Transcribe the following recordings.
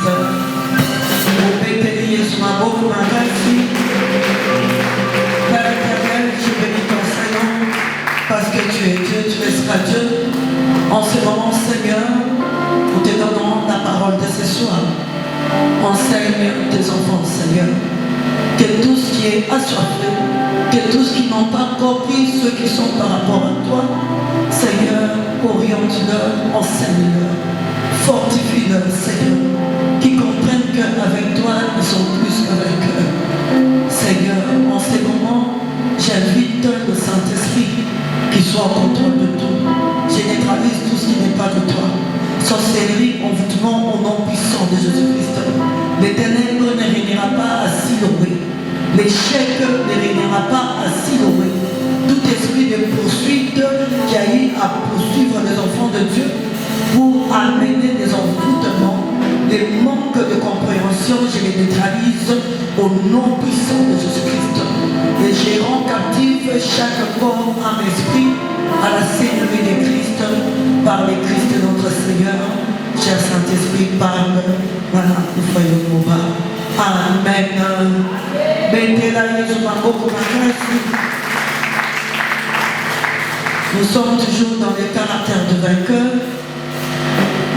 Jésus-Christ. Au Béthanie, Jésus m'a beaucoup magnifié. Père éternel, je bénis ton Seigneur, parce que tu es Dieu, tu resteras Dieu. En ce moment, Seigneur, nous te donnons la parole de ce soir. Enseigne tes enfants, Seigneur. Que tout ce qui est assoiffé, que tous ceux qui n'ont pas compris, ceux qui sont par rapport à toi, Seigneur, oriente-leur, enseigne-leur, fortifie-leur, Seigneur, qui comprennent qu'avec toi, ils sont plus que vainqueurs. Seigneur, en ces moments, j'invite le Saint-Esprit qui soit au contrôle de tout. Je neutralise tout ce qui n'est pas de toi. Sorcellerie, envoûtement au nom puissant de Jésus-Christ. Les ténèbres ne régnera pas à Siloé. L'échec ne régnera pas à Siloé. Tout esprit de poursuite qui a eu à poursuivre les enfants de Dieu pour amener des envoûtements, des manques de compréhension, je les neutralise au nom puissant de Jésus-Christ. Et je rends captif chaque corps, âme, esprit à la Seigneurie de Christ, par le Christ de notre Seigneur. Cher Saint-Esprit, parle. Voilà, il faut le combat. Amen. Nous sommes toujours dans le caractère de vainqueur.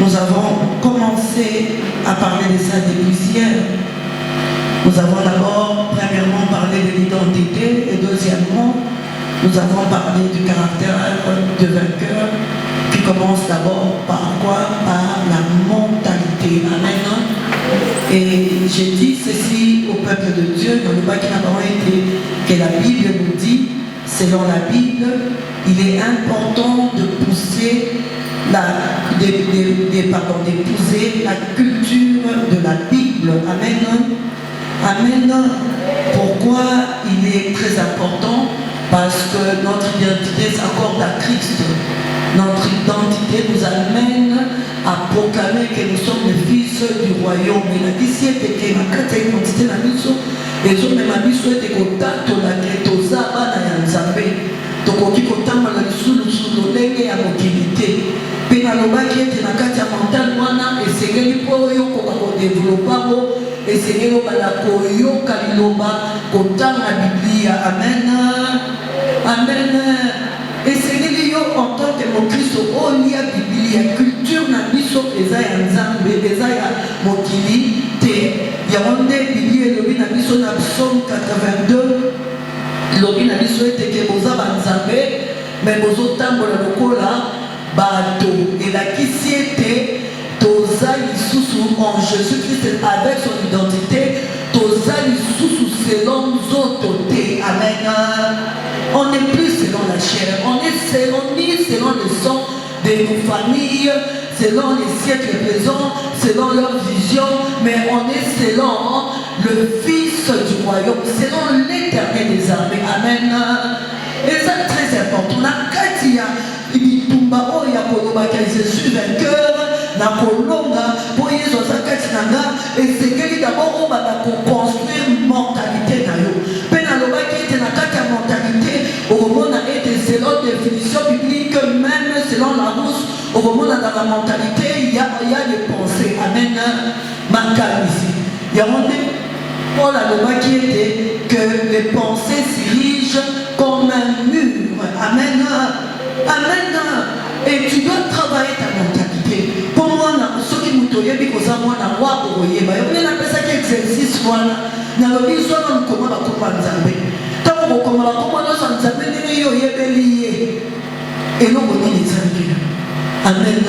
Nous avons commencé à parler de ça depuis hier. Nous avons d'abord, premièrement, parlé de l'identité et deuxièmement, nous avons parlé du caractère de vainqueur qui commence d'abord par quoi? Par la mentalité. Amen. Et j'ai dit ceci au peuple de Dieu dans le bas qui n'a pas été que la Bible nous dit, selon la Bible, il est important de pousser d'épouser la culture de la Bible. Amen. Amen. Pourquoi il est très important? Parce que notre identité s'accorde à Christ. Notre identité nous amène à proclamer que nous sommes les fils du royaume. Et la disciple qui est la quatrième identité de la mission, et je même ma mission est de contact la Ketosaba na Yanzambe. Donc on dit qu'on t'a mal sous le et à mobilité. Penalobaki est na kati ya mental wana et c'est que pour yo ko développer et c'est que la koyo kaliloba kotanga Biblia. Amen. Amen. Et c'est que yo en tant que mon Christ au lia Biblia culture na biso eza ya Nzambe eza ya mokili te. Ya onde Biblia lobi na biso na Psaume 82 lobi na biso ete ke boza banzambe mais bozo tambola lokola bato et la kisi ete toza lisusu en Jésus-Christ avec son identité toza lisusu selon nzoto te. Amen. On n'est plus selon la chair, on est ni selon le sang de nos familles, selon les siècles présents, selon leur vision, mais on est selon le Fils du royaume, selon l'Éternel des armées. Amen. Et c'est très important. La Katia, Ibitumba, Oya, Kolobaka, je suis vainqueur, na Kolonga, Poyezo, Sakatinanga, et c'est que d'abord on va construire une mentalité. Penalobaki était na Katia mentalité, au moment a été selon définition biblique, même selon la rousse, au moment de la mentalité, il y a des pensées. Amen. Mancal ici. Il y a Paul a qui était que les pensées s'érigent comme un mur. Amen. Amen. Et tu dois travailler ta mentalité. Pour moi, ceux qui nous toyent, parce que moi, je vois pour vous. Il y a ça qui exercice. Voilà. Il y a des gens qui comment va comprendre Nzambe. Tant qu'on comment va comprendre Nzambe, il y a des liés. Et non, on est Nzambe. Amen.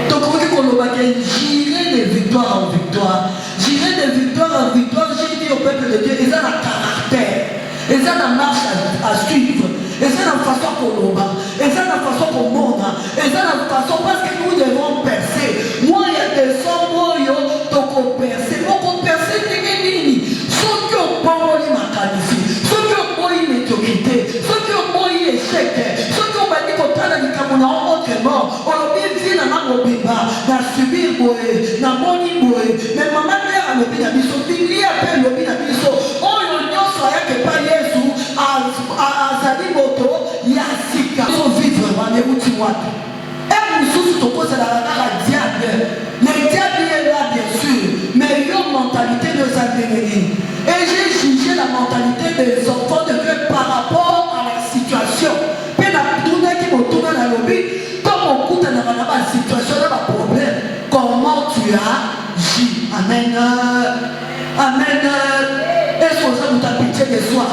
Donc, on dit qu'on va gérer de victoire en victoire. Gérer de victoire en victoire, j'ai dit au peuple de Dieu, ils ont un caractère, ils ont une marche à suivre, ils ont une façon pour nous, ils ont une façon pour le monde, ils ont une façon parce que nous devons percer. Moi, il y a des hommes qui ont percé, donc percer des lignes. Ceux qui ont pas eu ma qualité, ceux qui ont pas eu médiocrité, ceux qui ont pas eu échec, ceux qui ont pas dit qu'on t'a dit qu'on a autrement, on a bien vu dans ma mobile, dans subir boé, dans mon boé, mais maman mère a le bien biso, Bibli appelle le bien biso, on l'union soit que pas Jésus, à Zali Moto, Yassika, son vivre, on est où tu vois. Et nous sommes tout au c'est la diable. Le diable est là, bien sûr. mentalité de Zambénéni. Et j'ai jugé la mentalité des enfants de Dieu par rapport à la situation. Puis la tournée qui me tourne dans le lobby, comme on coûte dans la situation, dans le problème, comment tu agis. Amen. Amen. Est-ce que vous avez pitié de soi?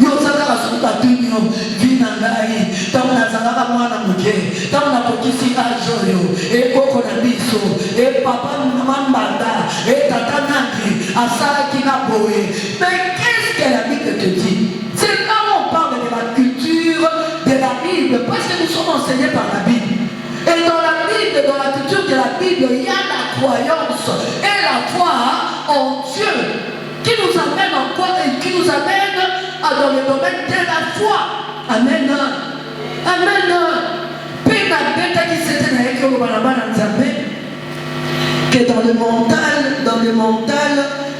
Yosaka suka tunyo vina ngai tamna zalaka mwana muke tamna kokisi ajoyo e koko na biso e papa mambanda e tata naki asaki na boye. Mais qu'est-ce que la Bible te dit? C'est là où on parle de la culture de la Bible, parce que nous sommes enseignés par la Bible. Et dans la Bible, dans la culture de la Bible, il y a la croyance et la foi en Dieu qui nous amène en quoi et qui nous amène dans le domaine de la foi. Amen. Amen. Que dans le mental,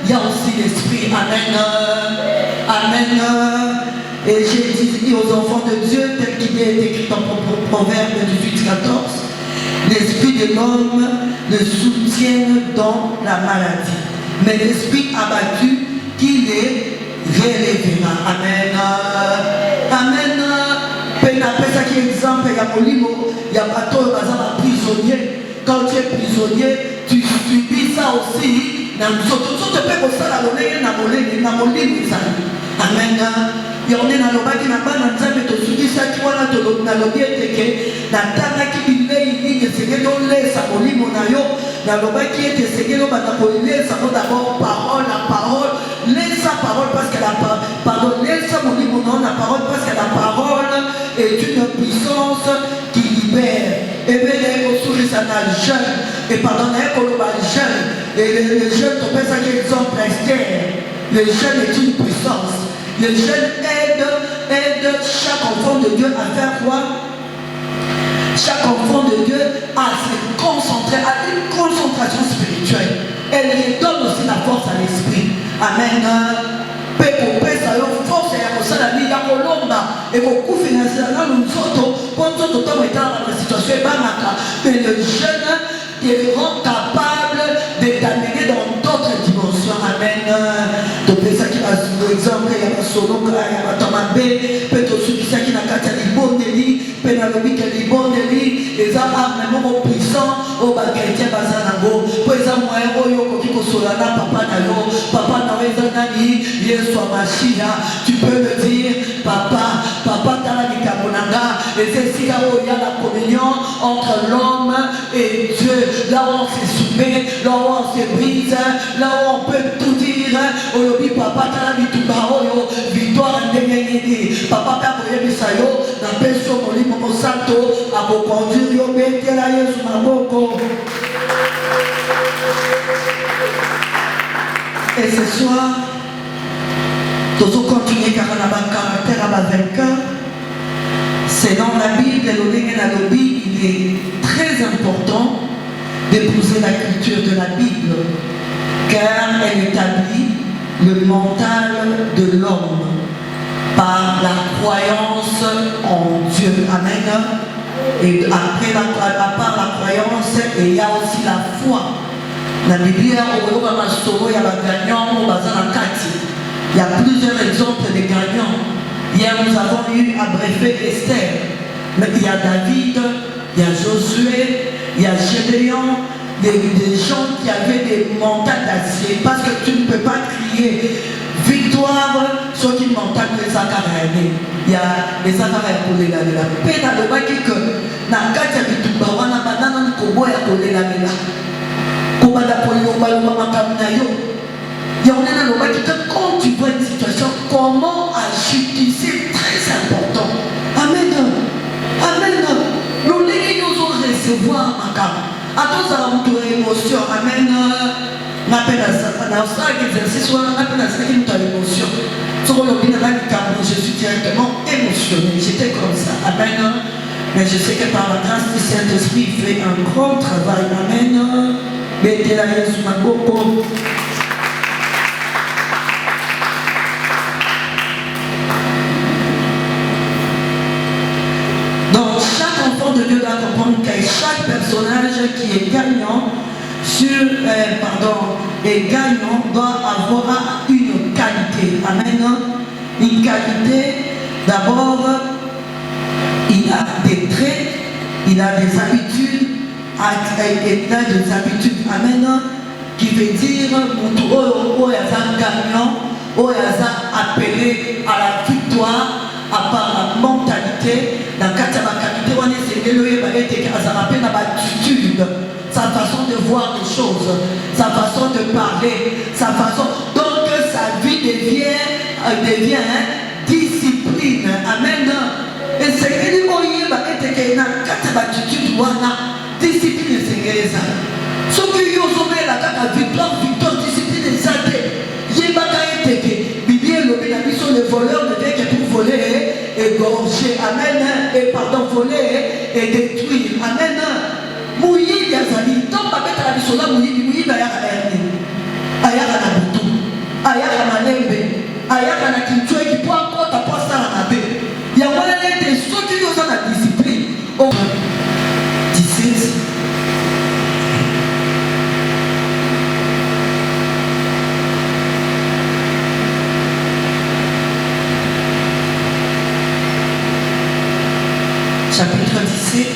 il y a aussi l'esprit. Amen. Amen. Et j'ai dit aux enfants de Dieu, tel qu'il est écrit dans Proverbe 18-14, l'esprit de l'homme le soutient dans la maladie, mais l'esprit abattu qui les relèvera. Amen. Amen. Penapesa qui exemple, il y a Molimo, il y a bateau, prisonnier. Quand tu es prisonnier, tu subis ça aussi. Amen. Yone na lobaki na bana nzambe to sukisa kiwana to na lobiete ke na tanga kibile ini segelo lesa molimo na yo na lobaki ete segelo bana ko lesa ko d'abord parole la parole lesa parole parce que la parole lesa molimo na parole parce que la parole est une puissance qui libère. Et bien les ressources ça na jeune et pardonnez pour le jeune et le jeune to pensa que exemple Esther. Le jeune est une puissance. Le jeune aide chaque enfant de Dieu à faire quoi? Chaque enfant de Dieu à se concentrer, à une concentration spirituelle. Elle lui donne aussi la force à l'esprit. Amen. Force à la vie, et beaucoup financièrement nous autres, pendant tout le temps dans la situation, mais le jeune te rend capable de t'amener dans d'autres dimensions. Amen. Donc, ça qui va sur l'exemple, il y a un solo, il y a un tomabé, peut-être celui qui n'a qu'à dire bon délit, pénalobi qui est bon délit, et ça a même un puissant, au bagage, bazanabo, pour exemple, moi, yo, qui consolana, papa nayo, papa nayo, nani, yeso machia, tu peux me dire, papa, t'as la kabonanga, et c'est ici là où il y a la communion entre l'homme et Dieu, là où on se soumet, là où on se brise, là où on peut tout dire, aujourd'hui, papa, t'as la victoire ndenge papa ka koyebisa yo na peso molimo mosanto akokonduire yo betela Yesu maboko. Et ce soir nous allons continuer car on a un caractère à vainqueur. Selon la Bible, il est très important d'épouser la culture de la Bible car elle établit le mental de l'homme par la croyance en Dieu. Amen. Et après à part la croyance, il y a aussi la foi. La Bible, il y a plusieurs exemples de gagnants. Hier, nous avons eu à briefer Esther. Mais il y a David, il y a Josué, il y a Gédéon. Des gens qui avaient des montagnes d'acier, parce que tu ne peux pas crier victoire sur une montagne de Zacharia. Il y a les Zacharia pour les laver. Peine à l'obaki que Nakatia Bituba, on a banana Kobo et pour les laver. Kobada pour Yobaloma Kamnayo. Il y en a l'obaki que quand tu vois une situation, comment agir, c'est très important. Amen. Amen. Nous allons recevoir ma carte. Attends, ça émotion. Amen. On appelle ça exercice, on appelle ça une émotion. Je suis directement émotionné. J'étais comme ça. Amen. Mais je sais que par la grâce du Saint-Esprit, il fait un grand travail. Amen. Mettez la Jésus ma beaucoup. Donc, chaque enfant de Dieu doit comprendre qu'il y a chaque personnage qui est gagnant sur, Et gagnant doit avoir une qualité. Amen. Une qualité, d'abord, il a des traits, il a des habitudes, il a des habitudes. Amen. Qui veut dire, mon gagnant, appelé à la victoire, à part la mentalité, dans la qualité, on est l'attitude, sa façon de voir les choses, sa façon de parler, sa façon. Donc sa vie devient discipline. Amen. Et c'est que les moyens étaient dans la attitude, discipline, c'est ça. Ce qui est la victoire, discipline, c'est ça. Les voleurs ne viennent que pour voler, égorger, amen, et pardon, voler et détruire, amen. Mouillé, Yazali, tant que tu as dit cela, mouillé, ayaka na butu, ayaka malembe, ayaka na kinchwe qui peut encore t'apporter ça à la paix. Il y a moyen de ceux qui ont la discipline. 17. Chapitre 17,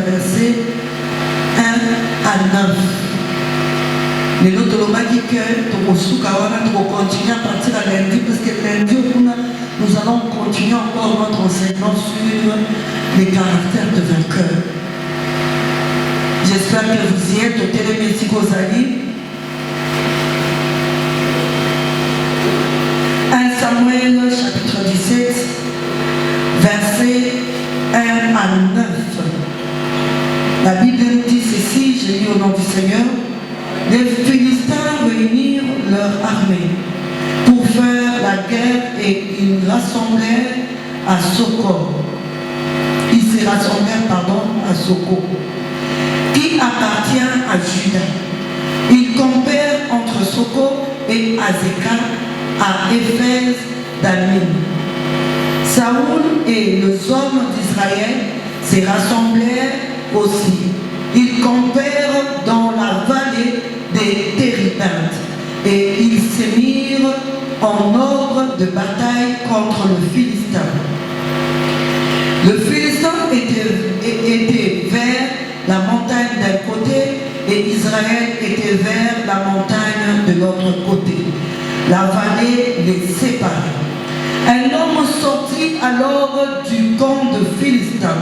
verset 1 à 9. Mais nous avons dit que nous allons continuer à partir à lundi, parce que lundi, nous allons continuer encore notre enseignement sur les caractères de vainqueurs. J'espère que vous y êtes au télémédic aux alliés. 1 Samuel, chapitre 17, verset 1 à 9. La Bible nous dit ceci, je lis au nom du Seigneur. Les Philistins réunirent leur armée pour faire la guerre et ils rassemblèrent à Soko. Ils se rassemblèrent, à Soko, qui appartient à Juda. Ils campèrent entre Soko et Azeka à Éphèse d'Amin. Saoul et les hommes d'Israël se rassemblèrent aussi. Ils campèrent dans la vallée des Térébintes et ils se mirent en ordre de bataille contre le Philistin. Le Philistin était vers la montagne d'un côté et Israël était vers la montagne de l'autre côté. La vallée les séparait. Un homme sortit alors du camp de Philistin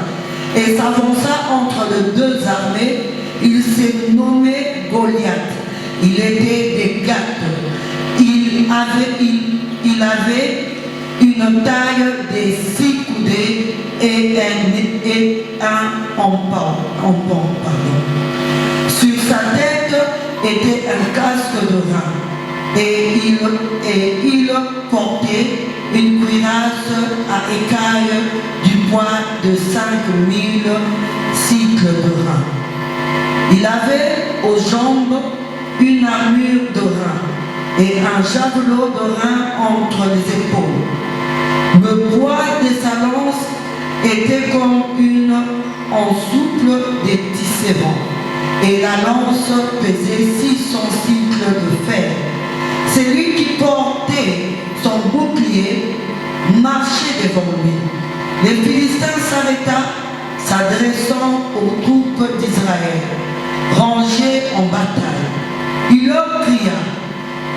et s'avança entre les deux armées. Il s'est nommé Goliath. Il était des Gath. Il avait une taille de 6 coudées et un empan. Sur sa tête était un casque de rein. Et il portait une cuirasse à écailles du poids de 5000 cycles de rein. Il avait aux jambes une armure de rein et un javelot de rein entre les épaules. Le poids de sa lance était comme une ensouple de tisserand et la lance pesait 600 cycles de fer. C'est lui qui portait son bouclier, marchait devant lui. Les Philistins s'arrêta, s'adressant aux troupes d'Israël, rangées en bataille. Il leur cria: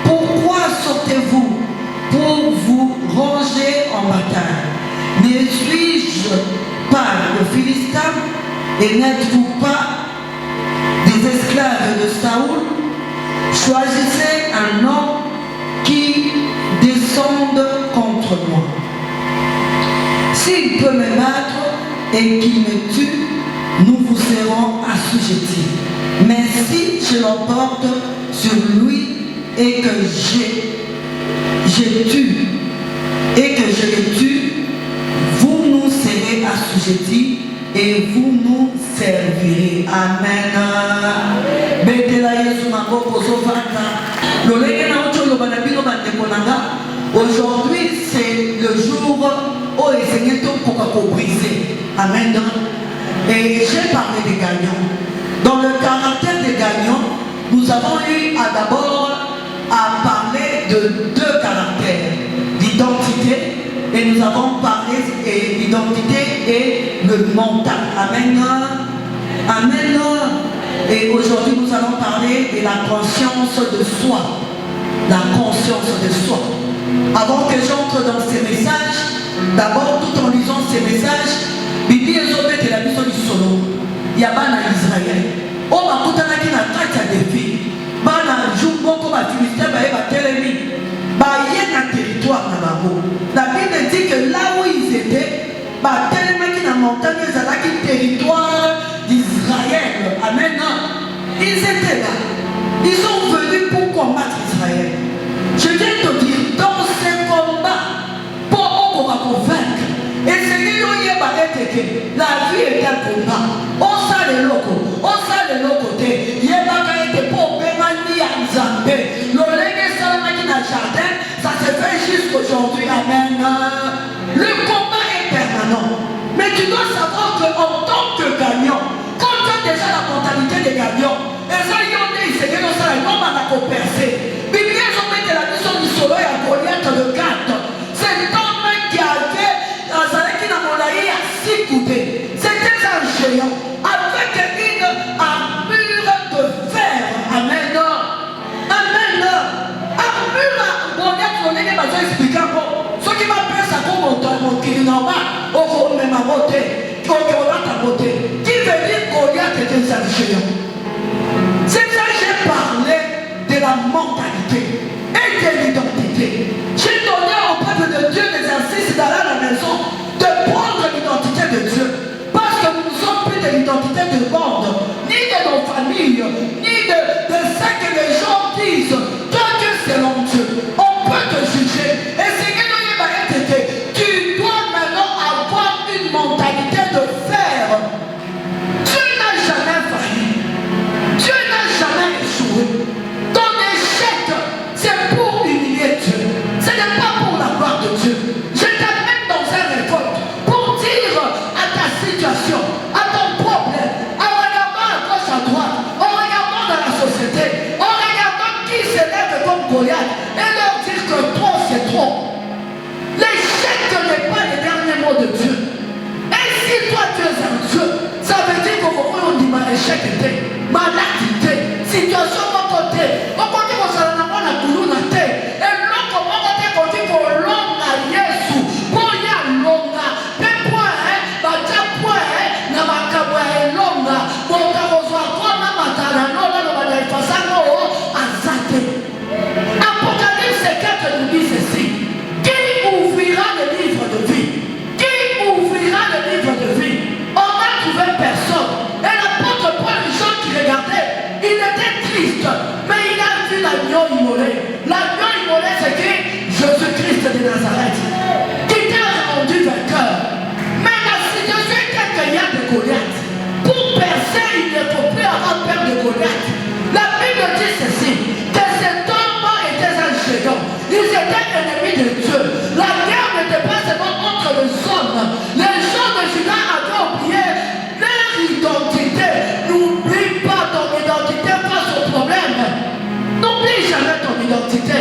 pourquoi sortez-vous pour vous ranger en bataille? Ne suis-je pas le Philistin et n'êtes-vous pas des esclaves de Saoul? Choisissez un homme qui descende contre moi. S'il peut me battre et qu'il me tue, nous vous serons assujettis. Mais si je l'emporte sur lui et que je le tue, vous nous serez assujettis et vous nous servirez. Amen. Aujourd'hui, c'est le jour où les Seigneurs pour briser. Amen. Et j'ai parlé des gagnants. Dans le caractère des gagnants, nous avons eu d'abord à parler de deux caractères, l'identité, et nous avons parlé de l'identité et le mental. Amen. Amen. Et aujourd'hui, nous allons parler de la conscience de soi. La conscience de soi. Avant que j'entre dans ces messages, d'abord, tout en lisant ces messages, Bibi Ezobet et la mission du solo, il y a Bana Israël. On va écouter la défi. Bana joue beaucoup à Philistin, bah télémi. Bah il y a un territoire là-bas. La Bible dit que là où ils étaient, bah tellement qui n'a montagne, ils avaient un territoire d'Israël. Amen. Ils étaient là. Ils sont venus pour combattre Israël. Je viens te dire, dans ces combats, pour vaincre, et c'est lui qui la vie est un combat. On sait les locaux, on sait les locaux. Il y a des pour Bémani à Zambé. Le légué Salama qui n'a jardin, ça se fait jusqu'aujourd'hui. Amen. Le combat est permanent. Mais tu dois savoir qu'en tant que gagnant, quand tu as déjà la mentalité des gagnants, et ça y est, c'est que nous sommes non à la percer. Bible, ils ont mis la mission du soleil à Goliath de 4. C'est l'homme qui avait qui n'a pas à 6 coupés. C'était un géant avec une armure de fer. Amen. Amen. Armure, Goliath, on est pas expliqué encore. Ce qui m'a pris, ça comme mon qui normal, au même à voter, qui veut dire Goliath était un géant. C'est ça que j'ai parlé de la mentalité et de l'identité. J'ai donné au peuple de Dieu l'exercice d'aller à la maison, de prendre l'identité de Dieu. Parce que nous ne sommes plus de l'identité du monde, ni de nos familles, ni de ce que les gens disent. Toi, Dieu, selon Dieu, on peut te juger. Et c'est que tu dois maintenant avoir une mentalité de fer. Dieu n'a jamais failli. Dieu n'a jamais échoué. Ton échec, c'est pour humilier Dieu. Ce n'est pas pour la gloire de Dieu. Je t'amène dans un récolte pour dire à ta situation, à ton problème, en regardant à gauche à droite, en regardant dans la société, en regardant qui s'élève comme Goliath et leur dire que trop c'est trop. L'échec n'est pas le dernier mot de Dieu. Et si toi tu es un Dieu, ça veut dire qu'au moment où on dit ma échec était, maladie, situation au côté, au côté où ça n'a pas la coulou na terre, et l'autre au côté qu'on dit qu'on longa Yesu, pour y a longa, mais point, batia point, na makabwa et longa, pour ta reçoit quoi na matana, non, non, non, non, non, azate. Apocalypse 4 nous dit ceci. Qui ouvrira le livre de vie? Qui ouvrira le livre de vie? On n'a trouvé personne. Et l'apôtre Paul, les gens qui regardaient, il était triste, mais il a vu l'agneau immolé. L'agneau immolé, c'est qui? Jésus-Christ de Nazareth, qui t'a rendu vainqueur. Mais la situation est telle qu'il y a de Goliath. Pour percer, il ne faut plus avoir peur de Goliath. La Bible dit ceci, que cet homme était un géant. Ils étaient ennemis de Dieu. La guerre n'était pas seulement entre les hommes. Les gens de Juda avaient oublié leur identité. N'oublie pas ton identité face au problème. N'oublie jamais ton identité.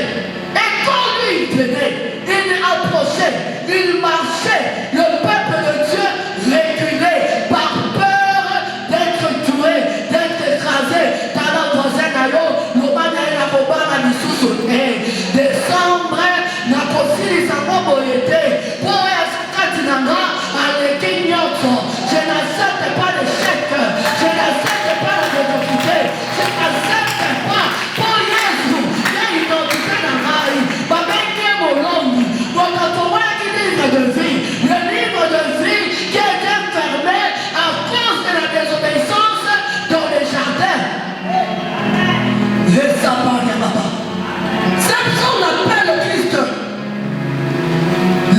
Et quand lui il venait, il approchait, il marchait, le peuple de Dieu reculait par peur d'être tué, d'être écrasé. Dans la voisine à l'eau, le manège à Obama nous sous-soutenait. Décembre, n'a possible sa mobilité. Pour Katinanga, avec Ignoto, je n'accepte pas l'échec, je n'accepte pas la médiocrité, je n'accepte pas pour Jésus, l'identité d'un mari, ma belle mon nom, votre pouvoir qui livre de vie, le livre de vie qui est enfermé à cause de la désobéissance dans les jardins. Les sapins, c'est ce qu'on appelle le Christ.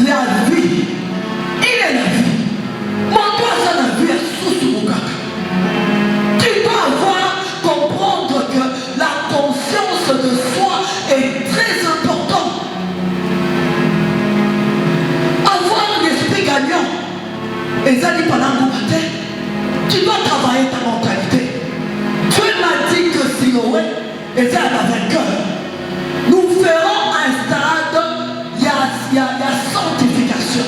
La vie, il est la vie. Mon toi, ça la vie est sous mon caca. Tu dois comprendre que la conscience de soi est très importante. Avoir un esprit gagnant, et ça dit pendant mon matin, tu dois travailler ta mentalité. Dieu m'a dit que Siloé, et ça va vainqueur. Nous ferons un stade, il y a sanctification.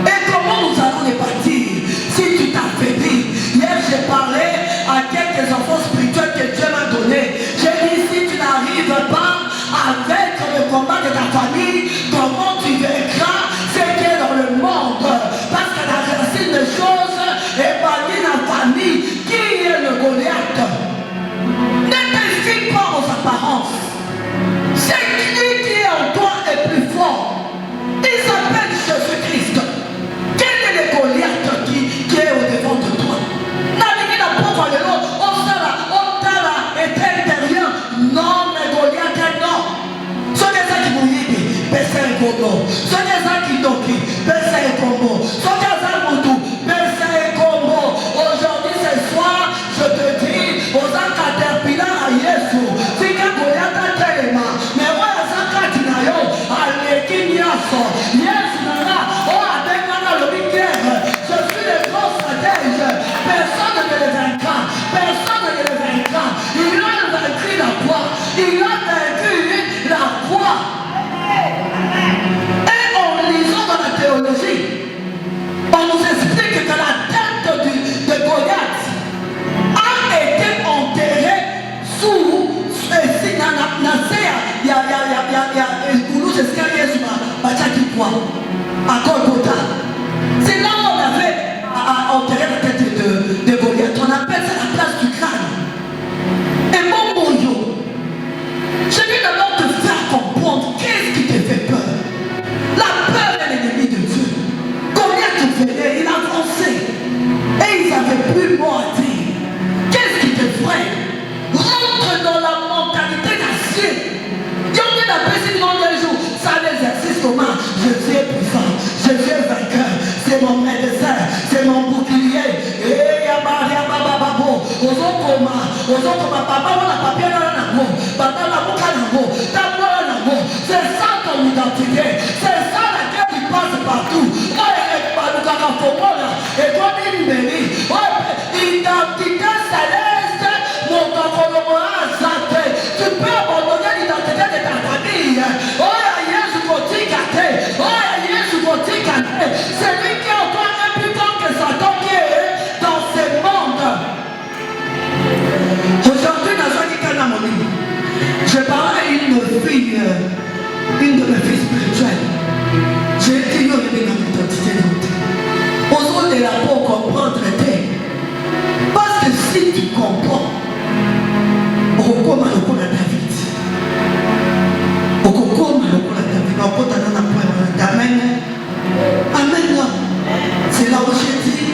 Et comment nous allons les bâtir si tu t'affaiblis? Hier, j'ai parlé à quelques enfants spirituels que Dieu m'a donné. J'ai dit, si tu n'arrives pas à vaincre le combat de ta famille, comment tu vaincras ce qui est dans le monde? Parce que la racine des choses est bannie la famille. Qui est le Goliath? Ne te fie pas aux apparences. C'est lui qui est en toi est plus fort. Il s'appelle Jésus-Christ. Quel est le Goliath qui est au devant de toi? N'avez la pauvre de l'eau, on t'a été intérieur. Non, mais Goliath, non. Ce n'est ça qui vous dit, baissez un combo. Ce n'est ça qui toque, baissez un combo. Ce n'est ça qui vous dit, baissez un combo. Aujourd'hui, ce soir, je te dis, aux caterpillar à Yesu. C'est que Goliath a tellement. Mais moi, à Zakatinayo, à l'équignaso. Yesu nana, oh, avec Nana le Biker. Je suis le grand stratège. Personne ne les vaincra. Personne ne les vaincra. Il a vaincu la croix. Il a vaincu la croix. Et en lisant dans la théologie, on nous explique que la tête de Goliath a été enterrée sous à Golgotha. C'est là où on avait enterré la tête de Goliath. On appelle ça la place du crâne. Et mon bonjour, je vais d'abord te faire comprendre qu'est-ce qui te fait peur. La peur est l'ennemi de Dieu. Goliath venait, il avançait. Et ils n'avaient plus mot à dire. Qu'est-ce qui te ferait? Rentre dans la mentalité d'acier. Dieu m'a appelé si non un jour. Ça l'exercice comment? Je suis puissant, je suis vainqueur. C'est mon médecin, c'est mon bouclier. Et Yabaria Bababo. Ozokoma, papa, on a papier dans la namo. Papa, la boucle à namo. T'as la namo. C'est ça ton identité. C'est ça laquelle il passe partout. Moi, il n'est pas le caractère. Et toi, il me dit, identité céleste, mon caractère santé. Tu peux abandonner l'identité de ta famille. C'est lui qui est encore un plus grand que Satan qui est dans ce monde. Aujourd'hui, je parlais à une fille, une de mes filles spirituelles. J'ai dit, non, il y a une identité. Aux autres, il a pour comprendre le thème. Parce que si tu comprends, Okokoma David. Amen. Amen. C'est là où j'ai dit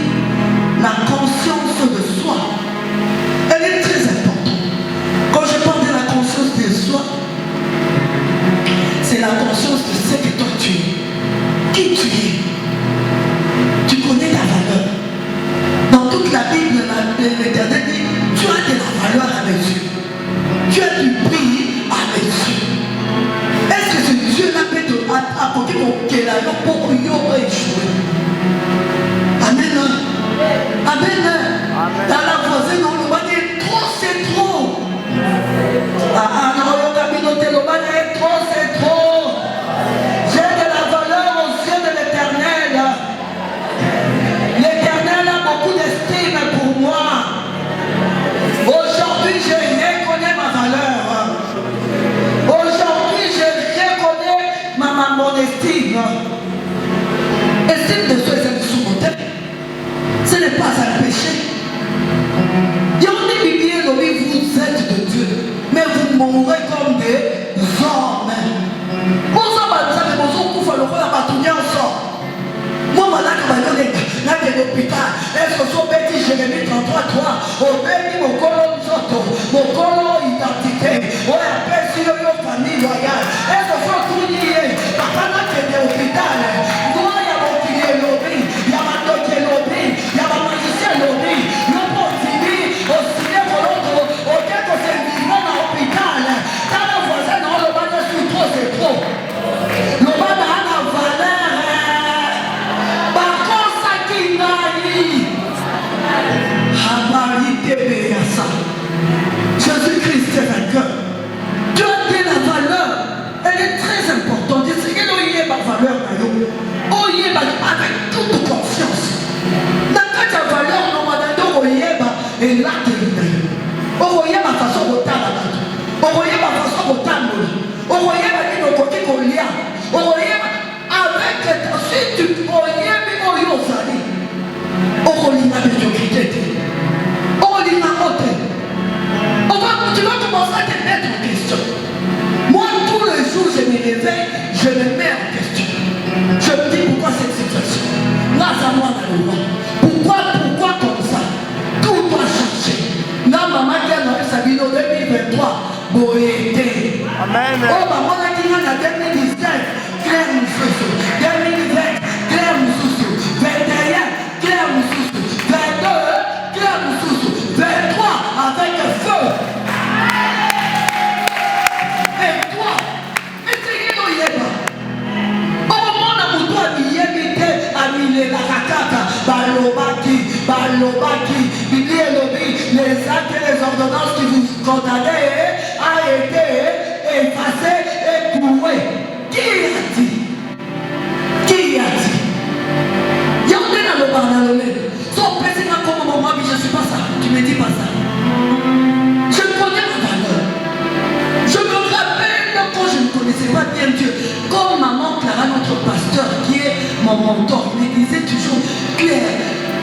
la conscience de soi. Elle est très importante. Quand je parle de la conscience de soi, c'est la conscience de ce que toi tu es. Qui tu es. Tu connais ta valeur. Dans toute la Bible, l'Éternel dit, tu as de la valeur à mes yeux. Tu as du prix à mes yeux. Est-ce que ce Dieu-là peut te apporter mon kélayo pour que yo échoué? Amen. Amen. Dans la voisine, on nous va dire trop, c'est trop. Non, trop, c'est trop. J'ai de la valeur aux yeux de l'Éternel. L'Éternel a beaucoup d'estime pour moi. Aujourd'hui, je reconnais ma valeur. Aujourd'hui, je reconnais mon estime. Estime de soi, c'est sous mon tête. Ce n'est pas un péché. Il y a des bibliens où vous êtes de Dieu, mais vous mourrez comme des hommes. Pour ça, vous savez, vous avez le roi à bâtonner ensemble. Moi, je suis à l'hôpital. Est-ce que vous avez Jérémie 33, au béni, mon colon identité. On appelle sur nos familles loyales. Est-ce que vous avez papa n'a que des hôpitaux. Moi, il y a mon pilier lobby, il y a ma doté lobby, il y a ma magicien lobby. Nous pouvons finir au cinéma pour l'autre, auquel que c'est vivant dans l'hôpital. Quand le voisin, non, le bas sur trop, c'est trop. Le bas a la valeur. Par contre, ça qui n'a pas. les actes et les ordonnances qui vous condamnaient a été effacé et cloué. Qui a dit? Qui a dit? Il y a un dans le barnalolé. Son président comme moi, mais je ne suis pas ça. Tu ne me dis pas ça. Je connais ma valeur. Je me rappelle quand je ne connaissais pas bien Dieu. Comme maman Clara, notre pasteur, qui est mon mentor, il me disait toujours Claire,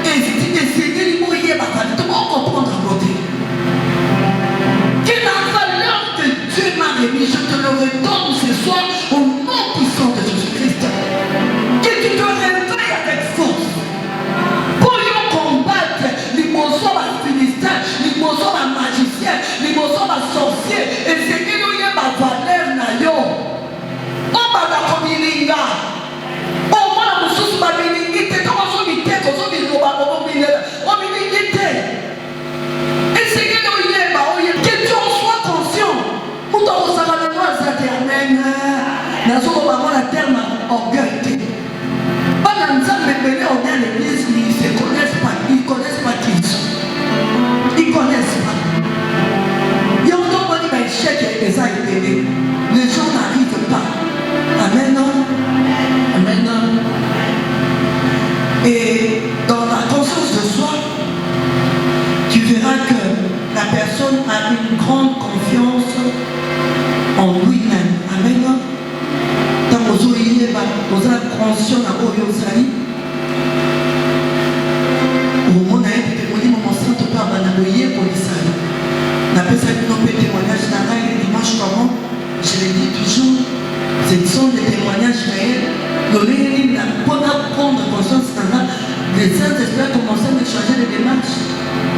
essayez de mourir ma valeur. Tu vas comprendre à côté. Que la valeur que Dieu m'a remis, je te le redonne ce soir au nom puissant de Jésus-Christ. Que tu te réveilles avec force. Pour combattre les monstres à Philistins, les monstres à magiciens, les monstres à sorciers. Et c'est que nous y a ma valeur na yo. On va la communinger. On va la sous ma bénédiction. Comment on dit que on dit on va et c'est que nous y a que tu en sois conscient. Pour ton salamandre, ça t'amène. Dans ce moment, la terre m'a orgueil. Pas dans ça, mais on est à l'église, ils ne se connaissent pas. Ils ne connaissent pas qui ils sont. Ils ne connaissent pas. Il y a encore un échec et les a été. Les gens n'arrivent pas. Amen. Amen. Et dans la conscience de soi, tu verras que la personne a une grande confiance en lui-même. Amen. Dans vos oreilles, vous avez conscience à vos yeux. Au moment où vous avez témoigné, mon sang te parle dans le yeux pour les salles. La personne qui n'a pas témoignage dans le dimanche comment, je le dis toujours, ce sont des témoignages réels. Il a prendre conscience dans ça. Les Saint-Esprit commençaient à me changer les démarches.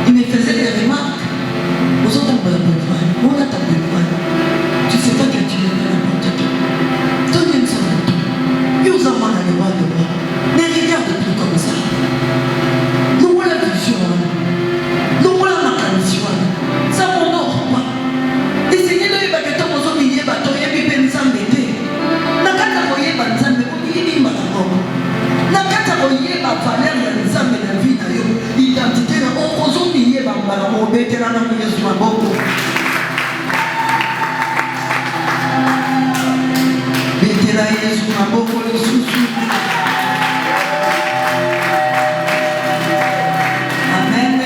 Il me faisait des remarques. Vous autres, on a besoin. On a besoin. Tu sais pas que tu es n'importe qui. Donne une seule de tout. Et vous en allez voir de moi. Ne regarde plus comme ça. Nous voilà la vision. Nous voilà la canation. Ça m'honore pas. Et c'est que nous, il va que tant qu'on y est, bateau, il y a des personnes qui s'embêtent. La carte à voyer, il y a la carte à voyer, la valeur, il y a des âmes et la vie. Identité, on a oublié, on a oublié, on a oublié, amen.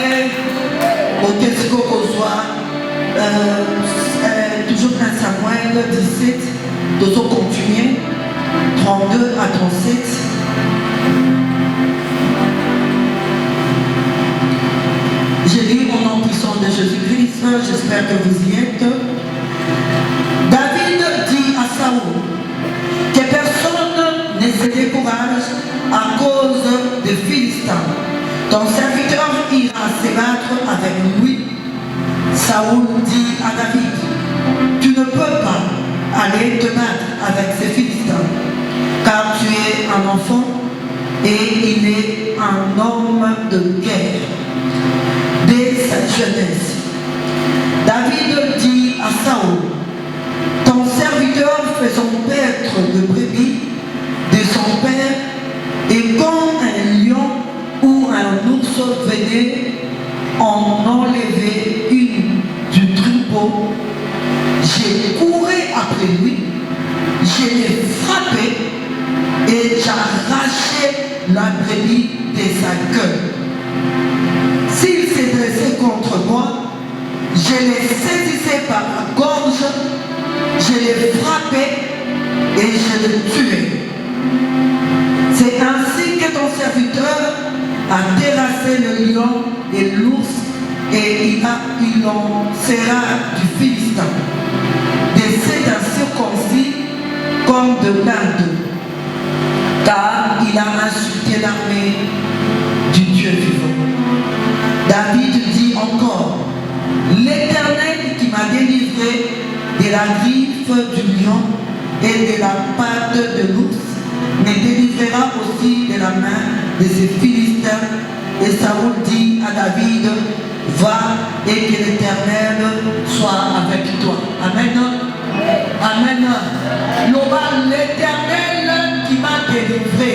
Au Tesco qu'on soit toujours dans Samuel 17, nous allons continuer 32 à 37. J'ai lu mon nom puissant de Jésus-Christ, j'espère que vous y êtes. David dit à Saoul que personne ne se décourage à cause des Philistins. Ton serviteur ira se battre avec lui. Saoul dit à David, tu ne peux pas aller te battre avec ces Philistins, car tu es un enfant et il est un homme de guerre. Dès sa jeunesse, David dit à Saoul, ton serviteur faisant paître de brebis de son père, et quand un lion ou un ours venait en enlever une du troupeau, j'ai couru après lui, je l'ai frappé et j'arrachai la brebis de sa queue. S'il s'est dressé contre moi, je l'ai saisissé par la gorge, je l'ai frappé et je l'ai tué. C'est ainsi que ton serviteur a terrassé le lion et l'ours et il en sera du Philistin. De cet incirconcis comme de l'Inde, car il a insulté l'armée du Dieu vivant. David dit encore, l'Éternel qui m'a délivré de la griffe du lion et de la patte de l'ours me délivrera aussi de la main de ces Philistins. Et Saoul dit à David, va et que l'Éternel soit avec toi. Amen. Amen. L'Éternel qui m'a délivré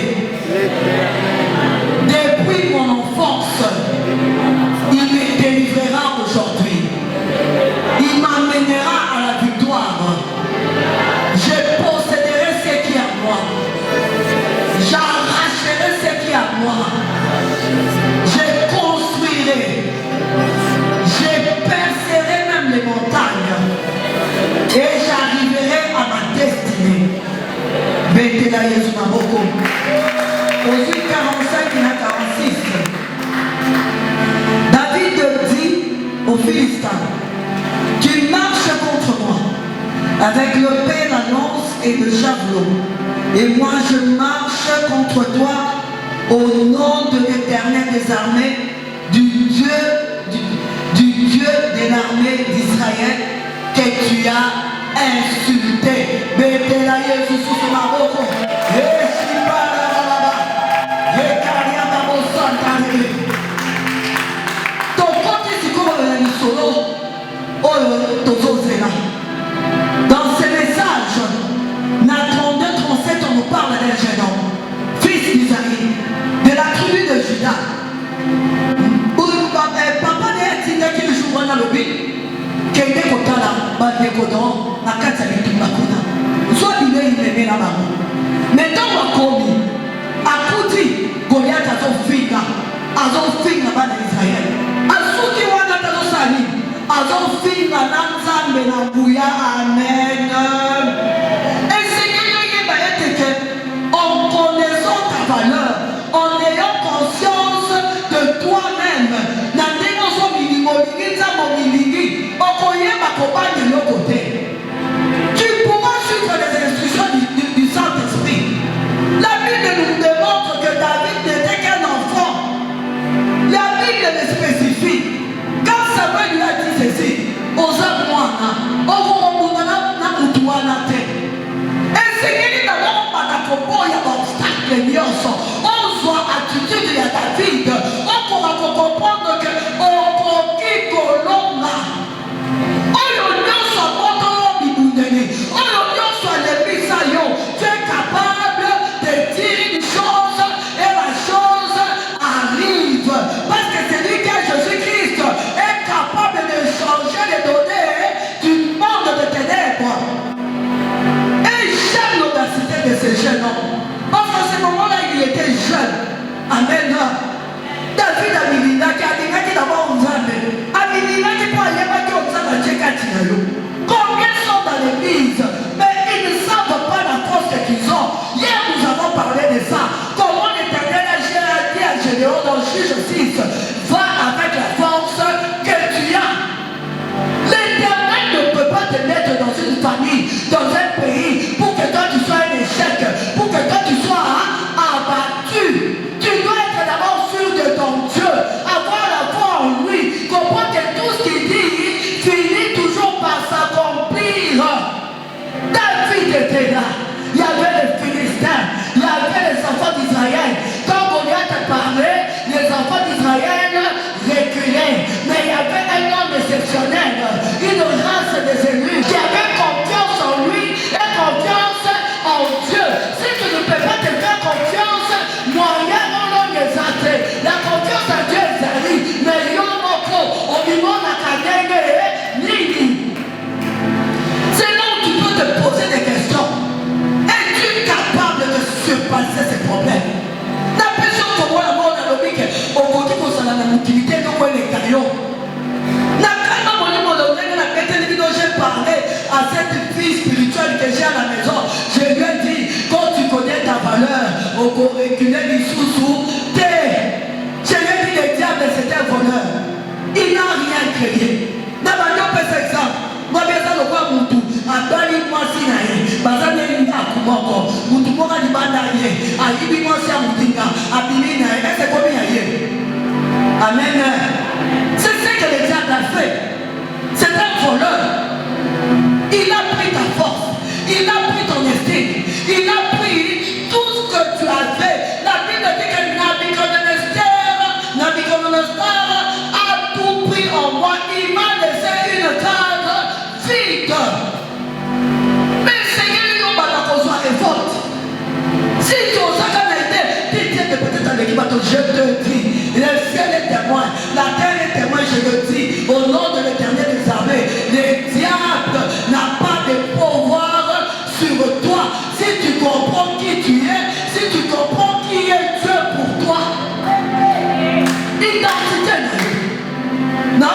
depuis mon enfance avec le pain, la lance et le javelot. Et moi je marche contre toi au nom de l'Éternel des armées, du Dieu de l'armée d'Israël que tu as insulté. Dans ce message, Nathan 2,37, on nous parle d'un jeune homme, fils d'Isaïe, de la tribu de Juda. Papa n'est dit qu'il joue dans le but, qu'il est content là, il est content, la carte est tout la content. Soit il est là-bas. Mais dans le commis, à Kouti, Goliath a son fils là-bas d'Israël. À ceux qui ont dans Sani, à son fils là, Menabouya, amen. Et c'est en connaissant ta valeur, en ayant conscience de toi-même, tu pourras suivre les instructions du Saint-Esprit. La Bible nous démontre que David n'était qu'un enfant. La Bible le spécifie. Quand Samuel lui a dit ceci, et c'est qu'il d'abord il y a obstacle, on voit attitude de David, on pourra comprendre que on quitte l'homme là. Tu es capable de dire une chose et la chose arrive. Parce que celui qui est Jésus-Christ est capable de changer les données du monde de ténèbres. Et j'aime l'audacité de ce jeune homme. Parce qu'à ce moment-là, il était jeune. Amen. David a dit qu'il d'abord aux âmes. A dit qu'il peut aller combien sont dans l'église, mais ils ne savent pas la force qu'ils ont. Hier, nous avons parlé de ça. Comment l'Éternel a dit à Gédéon dans Juge 6, va avec la force que tu as. L'Éternel ne peut pas te mettre dans une famille, dans un pays, pour que toi tu sois un échec, pour que toi tu sois abattu. Tu dois être d'abord sûr de ton Dieu, avoir la foi en lui, comprendre que tout ce qu'il dit finit toujours par s'accomplir. David était là. Il y avait les Philistins, il y avait les enfants d'Israël. Quand Goliath parlait, les enfants d'Israël reculaient. Mais il y avait un homme exceptionnel, une race des élus qui avait confiance en lui et confiance en Dieu. Si tu ne peux pas te faire confiance, moyen on l'homme exalté. La confiance en Dieu est salie. Mais y'en a au niveau de la cadenne ni. C'est là où tu peux te poser des questions. Es-tu capable de surpasser ces problèmes? La personne que moi, la mort dans le bic, au côté de son utilité, nous voyons les cailloux. J'ai parlé à cette fille spirituelle que j'ai à la maison. Je lui ai dit, quand tu connais ta valeur, au curriculum du sous-sous, je lui ai dit, le diable c'était un voleur. Il n'a rien créé. D'abord, on peut cet exemple. Moi, bien ça, le roi Moutou, à Bali, moi, si naïe, Bazane, il a Kumoko, Moutou, moi, il m'a naïe, à Ibi, moi, si à Moutinga, à Bili, naïe, et c'est combien naïe. Amen. C'est ce que le diable a fait. C'est un voleur. Il a pris ta force, il a pris ton estime, il a pris tout ce que tu as fait. La Bible dit que Nabuchodonosor a tout pris en moi. Il m'a laissé une case vide. Mais Seigneur, il va la révolte. Si tu as été, tu peut-être avec je te dis, le ciel est témoin, la terre est témoin, je te dis, au nom de l'Éternel des armées, le diable n'a pas de pouvoir sur toi. Si tu comprends qui tu es, si tu comprends qui est Dieu pour toi, identité. Non,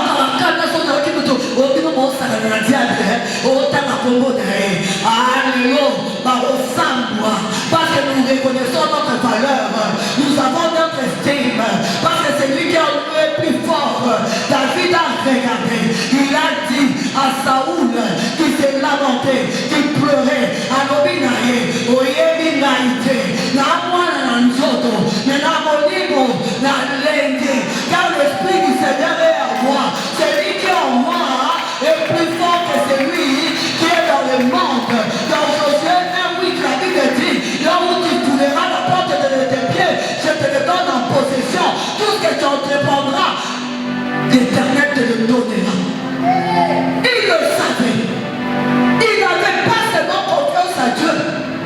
parce que nous reconnaissons notre valeur, nous avons notre estime, parce que c'est lui qui est plus fort. David a regardé. Il a dit à Saoul qui s'est lamenté, qui pleurait, Alobinaye, Oyebinaïte, Namwana Nzoto, Nenamolimo, Nalende, car l'Esprit du Seigneur est en moi. Celui qui est en moi est plus fort que celui qui est dans le monde. Dans Josué 1:8, la Bible dit, là où tu couleras la porte de tes pieds, je te le donne en possession. Tout ce que tu entreprendras, l'Éternel te le donnera. Il le savait. Il n'avait pas seulement confiance à Dieu,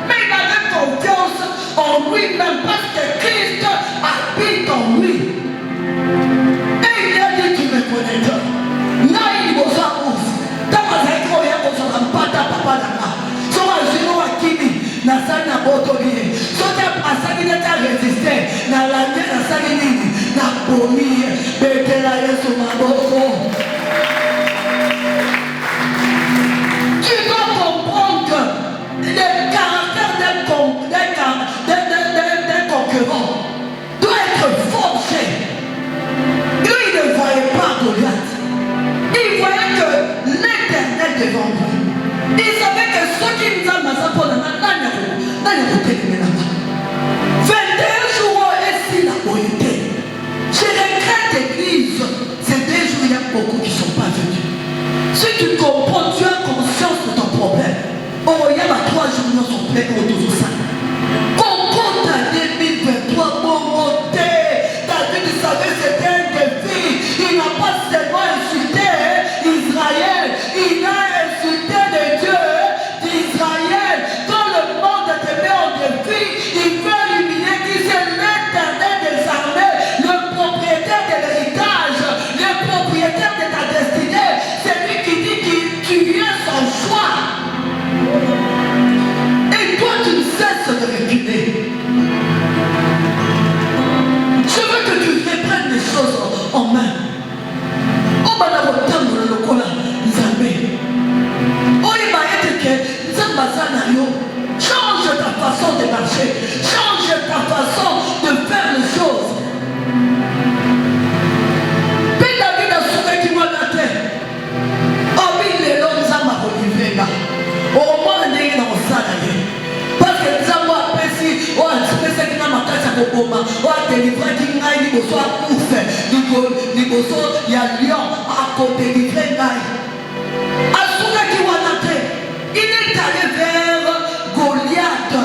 mais il avait confiance en lui-même parce que Christ habite en lui. Et il a dit, tu me connais Dieu. Là, il vous a ouf. Dans ma vie, il y a un pata papa là. Sur un genou à Kimi, na salle na botoli. Sur un passage, il a résisté. Na l'année, na salle, na bomi. Bête la sur ma boko. Tu dois comprendre que le caractère d'un concurrent doit être forgé. Lui, il ne voyait pas Goliath. Il voyait que l'Éternel devant lui. Il savait que ceux qui nous ont massacrés pour le matin, 21 jours et si la beauté. Je regrette l'église. Ces 2 jours, il y a beaucoup qui ne sont pas venus. Si tu comprends, tu as conscience de ton problème. Oh, il y a 3 jours, nous sommes pleins autour de ça. Comprends ta 2023, bon monté. David savait c'était un défi. Il n'a pas seulement insulté Israël, il a insulté les dieux d'Israël. Quand le monde te met en défi, il veut éliminer qui c'est l'Éternel des armées, le propriétaire de l'héritage, le propriétaire de ta destinée. C'est lui qui dit que tu viens sans choix. Et toi, tu ne cesses de reculer. Je veux que tu reprennes les choses en main. Oh, madame, le locola, Nzambe. Oh, il va être que Nzambazanayo. Change ta façon de marcher. Change ta façon de faire les choses. Puis David a sauvé qui m'a daté. Oh, mais les longs Nzamba Olivier là. Au moins, il est dans ça d'ailleurs. Parce que Nzamba a péci. Oh, il se fait que n'a pas cassé à Boboma. Oh, délivré qui n'a pas eu besoin de ouf. Il y a lion à côté du vrai gars. Il est allé vers Goliath.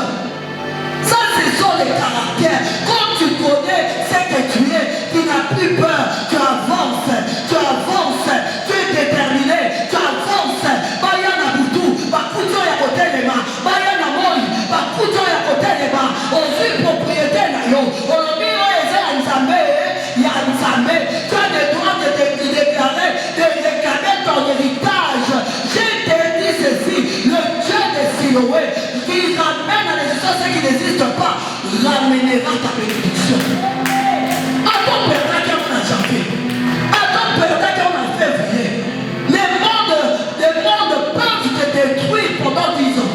Ça, ce sont les caractères. Quand tu connais ce que tu es, tu n'as plus peur. Tu avances, tu avances, tu es déterminé, tu avances. Bayana Boutou, Bakuto ya côté les mains. Bayana Moi, Bakuto ya côté les mains. On suit propriété nayo. On dit, oh, il y a Nzambe. Tu as le droit de te déclarer, de réclamer ton héritage. Je te dis ceci, le Dieu de Siloé, qui ramène à l'existence ce qui n'existe pas, ramènera ta bénédiction. Attends, perdant qu'on a jamais. Attends, perdant qu'on a février. Les mondes peuvent te détruire pendant 10 ans,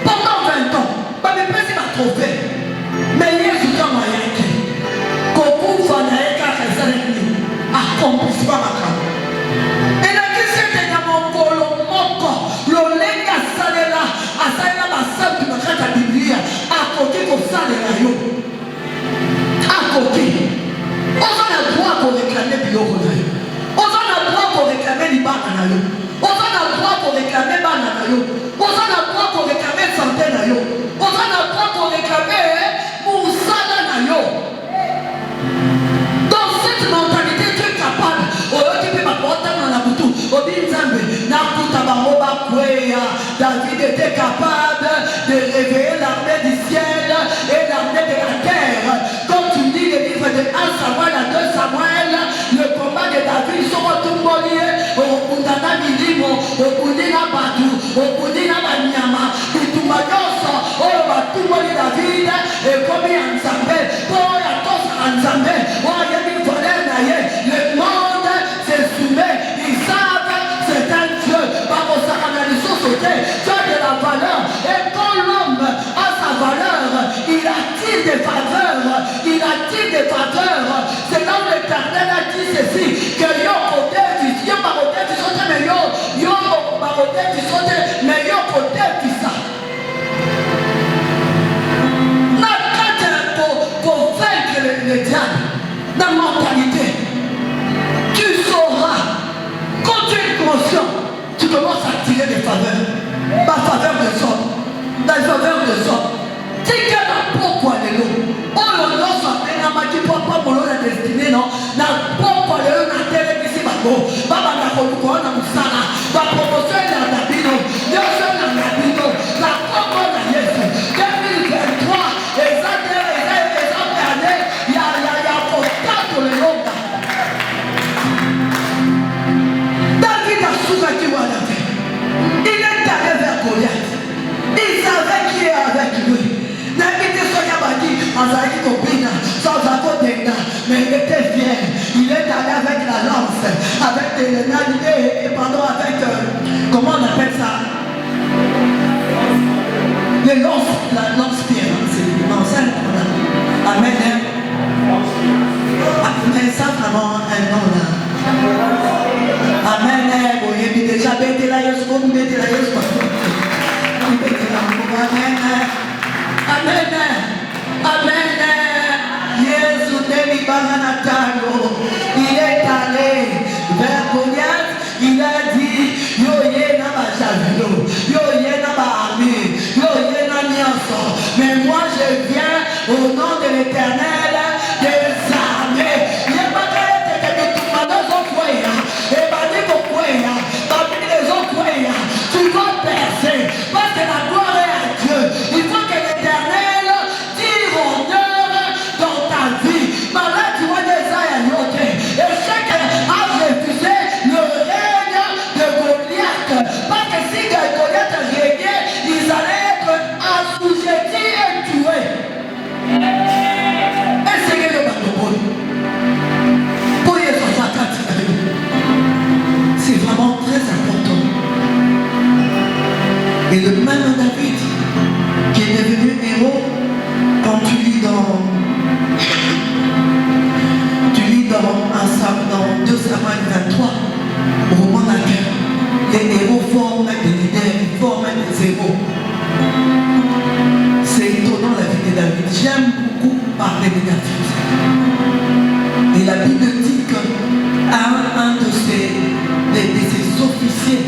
pendant 20 ans. Pas de personne m'a trouvé. Mais hier, je suis en moyen. Beaucoup vont accomplissement makambo. Et la question est dans mon polo moko. L'olenga salela, asalela basabu na kata Biblia. Akoki ko salela yo. Akoki. On a le droit pour réclamer biloko na yo. On a le droit pour réclamer libana na yo. On a le droit pour réclamer bana na yo. On a le droit pour réclamer santé na yo. On a le droit pour réclamer musala na yo. Dans cette mentalité, tu es capable. David était capable de réveiller l'armée du ciel et l'armée de la terre. Quand tu lis le livre de 1 Samuel à 2 Samuel, le combat de David sera tout molié. Au Kundana Milimo, au Kundina Batu, au Kundina Banyama, au Tumayosa, au Batumoli David, et comme il y a un Zambé, pour la tosse en Zambé, il y a une valeur naïe. Le monde se soumet, ils savent, c'est un Dieu. Par vos analyses sauter, tu as de la valeur. Et quand l'homme a sa valeur, il attire des faveurs. Il attire des faveurs. C'est là où l'Éternel a dit ceci, que yo côté pardon, avec, comment on appelle ça? Les lance-pierre. Non, ça, amen. Mais ça, vraiment, un nom là. Amen. Vous avez déjà bêté la Yesu, vous mettez la Yesu. Amen. Amen. Amen. Yesu Demi Bananatalo. Il est allé vers Goliath. Il a dit, yo yena ba javilo, yo yena ba ami, yo yena nianso. Mais moi je viens au nom de l'Éternel des armées. Il n'y a pas de tout le monde et parmi les autres, tu vas percer parce que la gloire est à Dieu. Il faut que l'Éternel tire honneur dans ta vie. Malade, tu vois des aïeux. Et chaque a refusé le règne de Goliath. Parce que si Goliath régnait, ils allaient être assujettis et tués. Essayez le bateau. C'est vraiment très important. Et le même David, qui est devenu héros, quand tu lis dans 2 Samuel 23, au moment de la guerre, les héros forment des leaders, ils forment des héros. C'est étonnant la vie de David. J'aime beaucoup parler de David. Et la Bible dit qu'un de ses officiers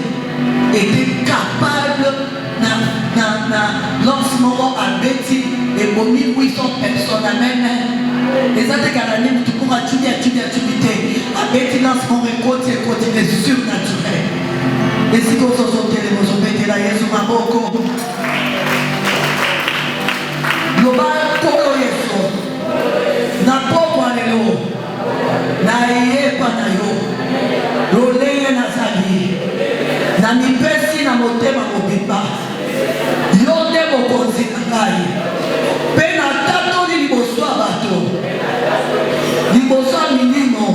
était capable d'un lancement à Betty et pour 1800 personnes. Amen. Les Atégarani, tu pourras tuer. À Betty lancement continue surnaturel. Et si vous avez les la Yesu Maboko. Global Polo Yesu. Na poko alelo. Na yepa na yo. Loleye na zali. Na mipesi na motema mobimba. Yonde mokonzi ngai. Pe na tato li liboso abato. Liboso minimo.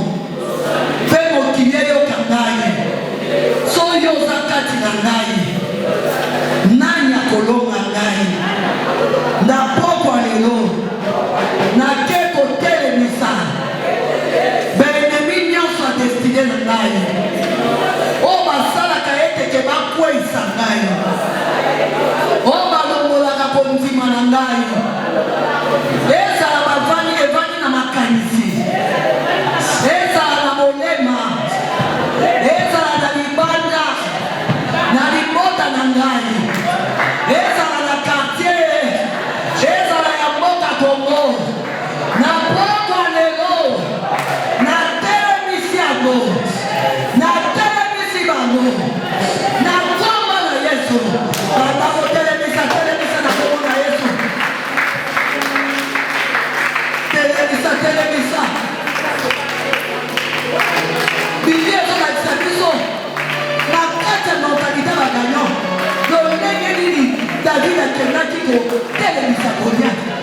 Pe mokile yo kangai. So yo zakati na ngai. Nani akolonga ngai. Na poko alelo. Na keko telemisa. Benemi nyonso a destiné na ngai. O basalaka ete ke bakweyisa ngai. O balongolaka kondima na ngai. Ezala bavandi evandi na makanisi. Ezala na molema. Ezala na libanda. Na libota na ngai. Ezala na quartier. Ezala ya mboka Congo. Na poko lelo. Na telemisi yango. Na telemisi bango. Na komba na Yesu. Batako telemisa na komba na Yesu. Telemisa. Bibi ezolakisa biso. Na kati ya mentalité bagagnon. Lolenge nini David akendaki ko telemisa Goliath.